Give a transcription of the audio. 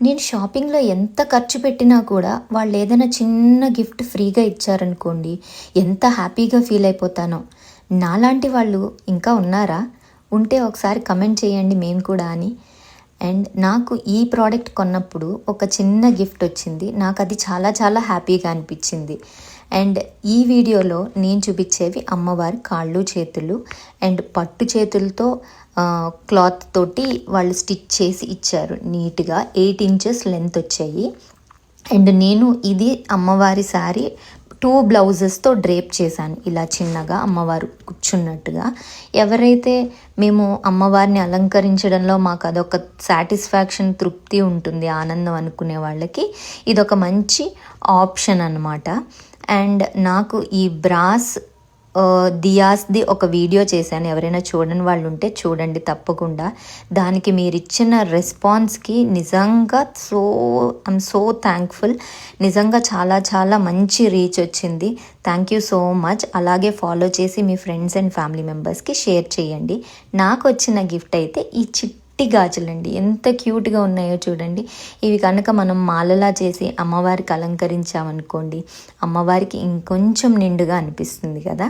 నేను షాపింగ్‌లో ఎంత ఖర్చు పెట్టినా కూడా వాళ్ళేదైనా చిన్న గిఫ్ట్ ఫ్రీగా ఇచ్చారనుకోండి, ఎంత హ్యాపీగా ఫీల్ అయిపోతానో. నాలాంటి వాళ్ళు ఇంకా ఉన్నారా? ఉంటే ఒకసారి కమెంట్ చేయండి మేము కూడా అని. అండ్ నాకు ఈ ప్రోడక్ట్ కొన్నప్పుడు ఒక చిన్న గిఫ్ట్ వచ్చింది. నాకది చాలా చాలా హ్యాపీగా అనిపించింది. అండ్ ఈ వీడియోలో నేను చూపించేవి అమ్మవారి కాళ్ళు, చేతులు అండ్ పట్టు చేతులతో క్లాత్ తోటి వాళ్ళు స్టిచ్ చేసి ఇచ్చారు నీట్‌గా. 8 ఇంచెస్ లెంత్ వచ్చాయి. అండ్ నేను ఇది అమ్మవారి శారీ 2 బ్లౌజెస్‌తో డ్రేప్ చేశాను. ఇలా చిన్నగా అమ్మవారు కూర్చున్నట్టుగా. ఎవరైతే మేము అమ్మవారిని అలంకరించడంలో మాకు అదొక సాటిస్ఫాక్షన్, తృప్తి ఉంటుంది, ఆనందం అనుకునే వాళ్ళకి ఇదొక మంచి ఆప్షన్ అన్నమాట. అండ్ నాకు ఈ బ్రాస్ దియాస్ది ఒక వీడియో చేశాను. ఎవరైనా చూడని వాళ్ళు ఉంటే చూడండి తప్పకుండా. దానికి మీరు ఇచ్చిన రెస్పాన్స్కి నిజంగా ఐఎమ్ సో థ్యాంక్ఫుల్. నిజంగా చాలా చాలా మంచి రీచ్ వచ్చింది. Thank you so much. అలాగే ఫాలో చేసి మీ ఫ్రెండ్స్ అండ్ ఫ్యామిలీ మెంబర్స్కి షేర్ చేయండి. నాకు వచ్చిన గిఫ్ట్ అయితే ఈ చిట్టి గాజులండి. ఎంత క్యూట్గా ఉన్నాయో చూడండి. ఇవి కనుక మనం మాలలా చేసి అమ్మవారికి అలంకరించామనుకోండి, అమ్మవారికి ఇంకొంచెం నిండుగా అనిపిస్తుంది కదా.